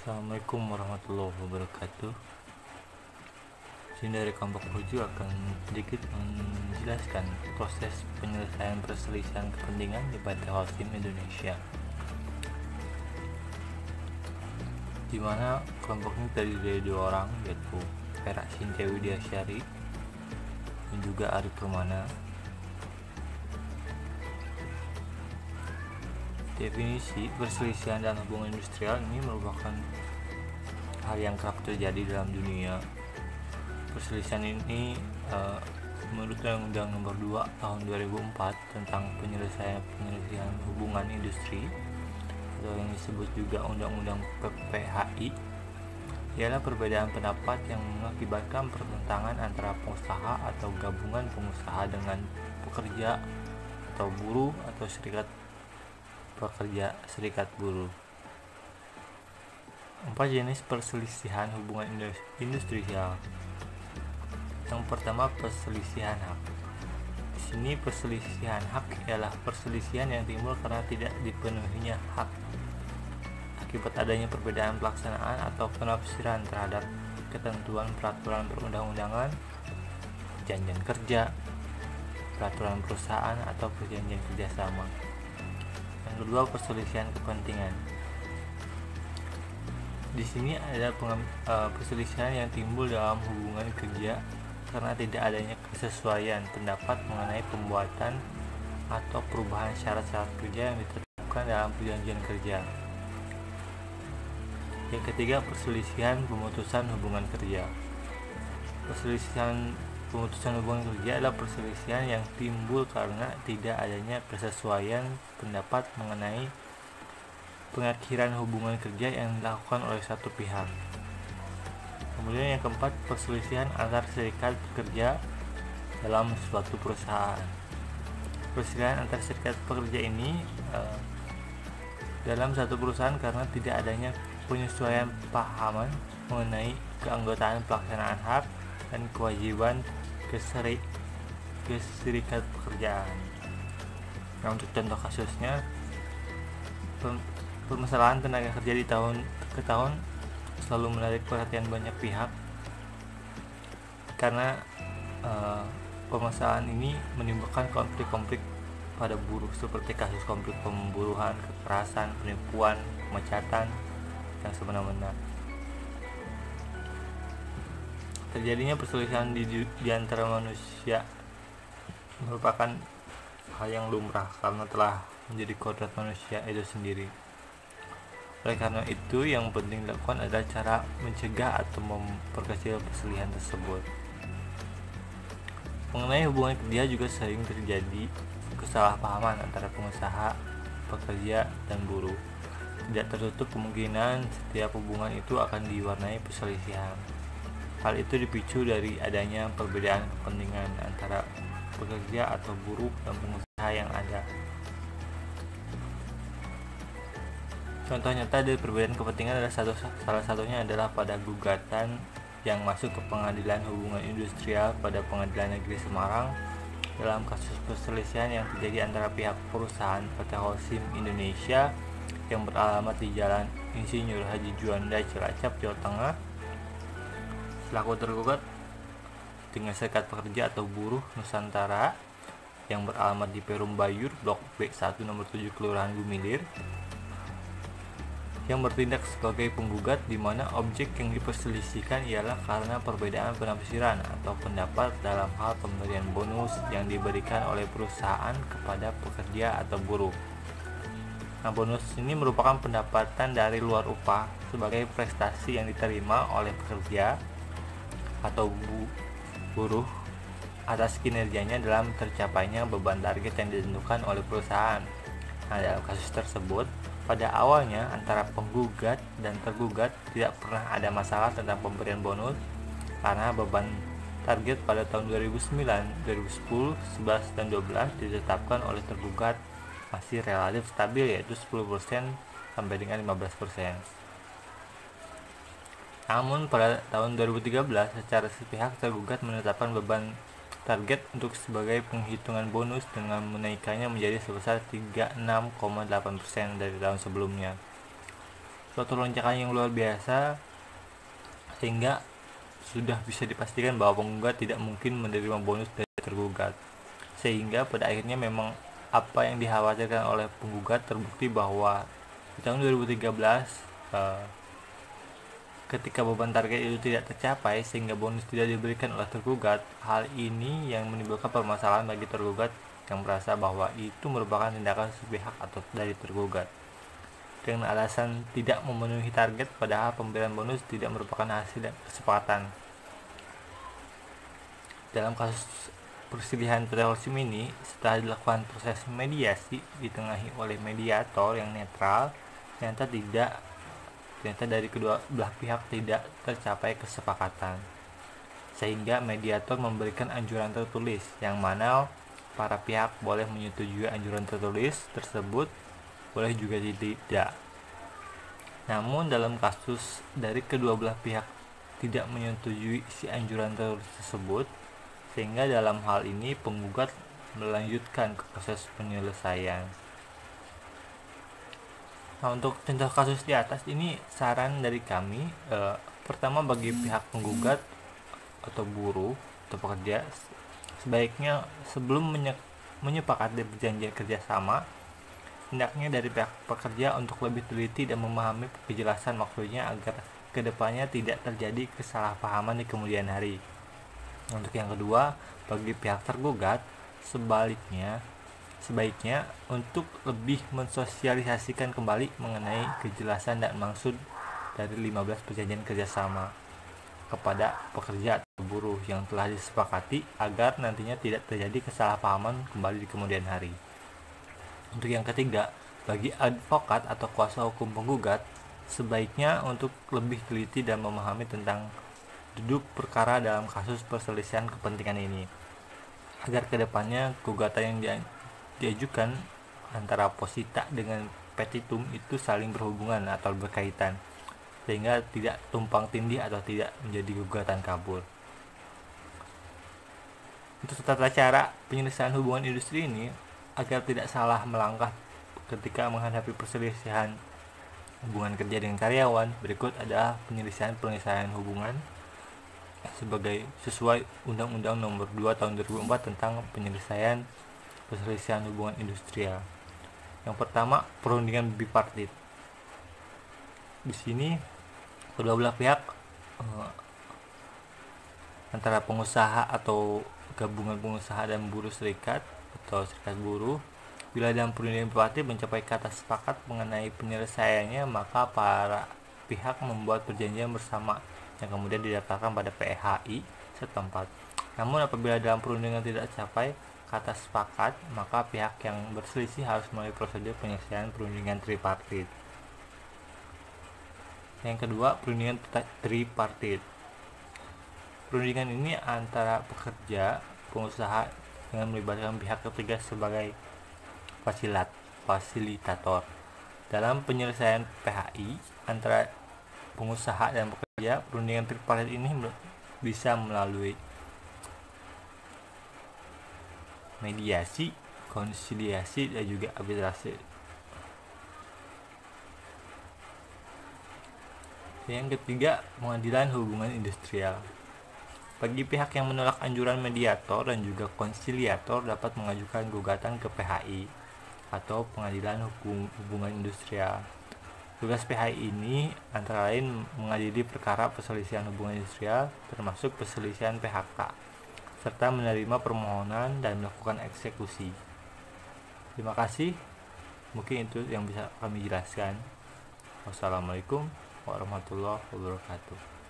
Assalamualaikum warahmatullahi wabarakatuh. Sini dari kelompok Proju akan sedikit menjelaskan proses penyelesaian perselisihan kepentingan di PT Holcim Indonesia, di mana kelompok ini terdiri dari dua orang, yaitu Perak Sintia Widiasyari dan juga Ari Permana. Definisi perselisihan dalam hubungan industrial ini merupakan hal yang kerap terjadi dalam dunia. Perselisihan ini menurut Undang-Undang Nomor 2 Tahun 2004 tentang penyelesaian hubungan industri atau yang disebut juga Undang-Undang PPHI ialah perbedaan pendapat yang mengakibatkan pertentangan antara pengusaha atau gabungan pengusaha dengan pekerja atau buruh atau serikat buruh. 4 jenis perselisihan hubungan industrial. Yang pertama, perselisihan hak. Di sini perselisihan hak ialah perselisihan yang timbul karena tidak dipenuhinya hak akibat adanya perbedaan pelaksanaan atau penafsiran terhadap ketentuan peraturan perundang-undangan, perjanjian kerja, peraturan perusahaan atau perjanjian kerjasama. Yang kedua, perselisihan kepentingan. Di sini ada perselisihan yang timbul dalam hubungan kerja karena tidak adanya kesesuaian pendapat mengenai pembuatan atau perubahan syarat-syarat kerja yang ditetapkan dalam perjanjian kerja. Yang ketiga, perselisihan pemutusan hubungan kerja. Perselisihan pemutusan hubungan kerja adalah perselisihan yang timbul karena tidak adanya kesesuaian pendapat mengenai pengakhiran hubungan kerja yang dilakukan oleh satu pihak. Kemudian yang keempat, perselisihan antar serikat pekerja dalam suatu perusahaan. Perselisihan antar serikat pekerja ini dalam satu perusahaan karena tidak adanya penyesuaian pahaman mengenai keanggotaan pelaksanaan hak dan kewajiban ke serikat pekerjaan. Nah, untuk contoh kasusnya, permasalahan tenaga kerja di tahun ke tahun selalu menarik perhatian banyak pihak karena permasalahan ini menimbulkan konflik-konflik pada buruh seperti kasus konflik pemburuan, kekerasan, penipuan, pemecatan yang semena-mena. Terjadinya perselisihan di antara manusia merupakan hal yang lumrah karena telah menjadi kodrat manusia itu sendiri. Oleh karena itu, yang penting dilakukan adalah cara mencegah atau memperkecil perselisihan tersebut. Mengenai hubungan kerja juga sering terjadi kesalahpahaman antara pengusaha, pekerja, dan buruh. Tidak tertutup kemungkinan setiap hubungan itu akan diwarnai perselisihan. Hal itu dipicu dari adanya perbedaan kepentingan antara pekerja atau buruh dan pengusaha yang ada. Contoh nyata dari perbedaan kepentingan adalah salah satunya adalah pada gugatan yang masuk ke Pengadilan Hubungan Industrial pada Pengadilan Negeri Semarang dalam kasus perselisihan yang terjadi antara pihak perusahaan PT Holcim Indonesia yang beralamat di Jalan Insinyur Haji Juanda, Cilacap, Jawa Tengah, selaku tergugat, dengan serikat pekerja atau buruh Nusantara yang beralamat di Perum Bayur, Blok B1 nomor 7 Kelurahan Gumilir, yang bertindak sebagai penggugat, di mana objek yang diperselisihkan ialah karena perbedaan penafsiran atau pendapat dalam hal pemberian bonus yang diberikan oleh perusahaan kepada pekerja atau buruh. Nah, bonus ini merupakan pendapatan dari luar upah sebagai prestasi yang diterima oleh pekerja atau buruh atas kinerjanya dalam tercapainya beban target yang ditentukan oleh perusahaan. Nah, dalam kasus tersebut, pada awalnya antara penggugat dan tergugat tidak pernah ada masalah tentang pemberian bonus karena beban target pada tahun 2009, 2010, 11, dan 12 ditetapkan oleh tergugat masih relatif stabil, yaitu 10% sampai dengan 15%. Namun pada tahun 2013 secara sepihak tergugat menetapkan beban target untuk sebagai penghitungan bonus dengan menaikkannya menjadi sebesar 36,8% dari tahun sebelumnya. suatu lonjakan yang luar biasa, sehingga sudah bisa dipastikan bahwa penggugat tidak mungkin menerima bonus dari tergugat. Sehingga pada akhirnya memang apa yang dikhawatirkan oleh penggugat terbukti bahwa di tahun 2013 ketika beban target itu tidak tercapai sehingga bonus tidak diberikan oleh tergugat. Hal ini yang menimbulkan permasalahan bagi tergugat yang merasa bahwa itu merupakan tindakan sepihak atau dari tergugat dengan alasan tidak memenuhi target, padahal pemberian bonus tidak merupakan hasil kesepakatan. Dalam kasus perselisihan PT Holcim ini, setelah dilakukan proses mediasi ditengahi oleh mediator yang netral, ternyata dari kedua belah pihak tidak tercapai kesepakatan, sehingga mediator memberikan anjuran tertulis yang mana para pihak boleh menyetujui anjuran tertulis tersebut, boleh juga tidak. Namun dalam kasus dari kedua belah pihak tidak menyetujui isi anjuran tertulis tersebut, sehingga dalam hal ini penggugat melanjutkan ke proses penyelesaian. Nah, untuk contoh kasus di atas ini saran dari kami, pertama bagi pihak penggugat atau buruh atau pekerja, sebaiknya sebelum menyepakati perjanjian kerjasama, hendaknya dari pihak pekerja untuk lebih teliti dan memahami kejelasan maksudnya agar kedepannya tidak terjadi kesalahpahaman di kemudian hari. Untuk yang kedua, bagi pihak tergugat, sebaiknya untuk lebih mensosialisasikan kembali mengenai kejelasan dan maksud dari 15 perjanjian kerjasama kepada pekerja atau buruh yang telah disepakati agar nantinya tidak terjadi kesalahpahaman kembali di kemudian hari. Untuk yang ketiga, bagi advokat atau kuasa hukum penggugat, sebaiknya untuk lebih teliti dan memahami tentang duduk perkara dalam kasus perselisihan kepentingan ini, agar kedepannya gugatan yang diajukan antara posita dengan petitum itu saling berhubungan atau berkaitan, sehingga tidak tumpang tindih atau tidak menjadi gugatan kabur. Untuk tata cara penyelesaian hubungan industri ini, agar tidak salah melangkah ketika menghadapi perselisihan hubungan kerja dengan karyawan, berikut adalah penyelesaian hubungan sesuai Undang-Undang Nomor 2 Tahun 2004 tentang penyelesaian perselisihan hubungan industrial. Yang pertama, perundingan bipartit. Di sini kedua belah pihak antara pengusaha atau gabungan pengusaha dan buruh serikat atau serikat buruh, bila dalam perundingan bipartit mencapai kata sepakat mengenai penyelesaiannya, maka para pihak membuat perjanjian bersama yang kemudian didaftarkan pada PHI setempat. Namun apabila dalam perundingan tidak tercapai kata sepakat, maka pihak yang berselisih harus melalui prosedur penyelesaian perundingan tripartit. Yang kedua, perundingan tripartit. Perundingan ini antara pekerja, pengusaha dengan melibatkan pihak ketiga sebagai fasilitator. Dalam penyelesaian PHI antara pengusaha dan pekerja, perundingan tripartit ini bisa melalui mediasi, konsiliasi, dan juga arbitrase. Yang ketiga, pengadilan hubungan industrial. Bagi pihak yang menolak anjuran mediator dan juga konsiliator dapat mengajukan gugatan ke PHI atau pengadilan hubungan industrial. Tugas PHI ini antara lain mengadili perkara perselisihan hubungan industrial termasuk perselisihan PHK, serta menerima permohonan dan melakukan eksekusi. Terima kasih. Mungkin itu yang bisa kami jelaskan. Wassalamualaikum warahmatullahi wabarakatuh.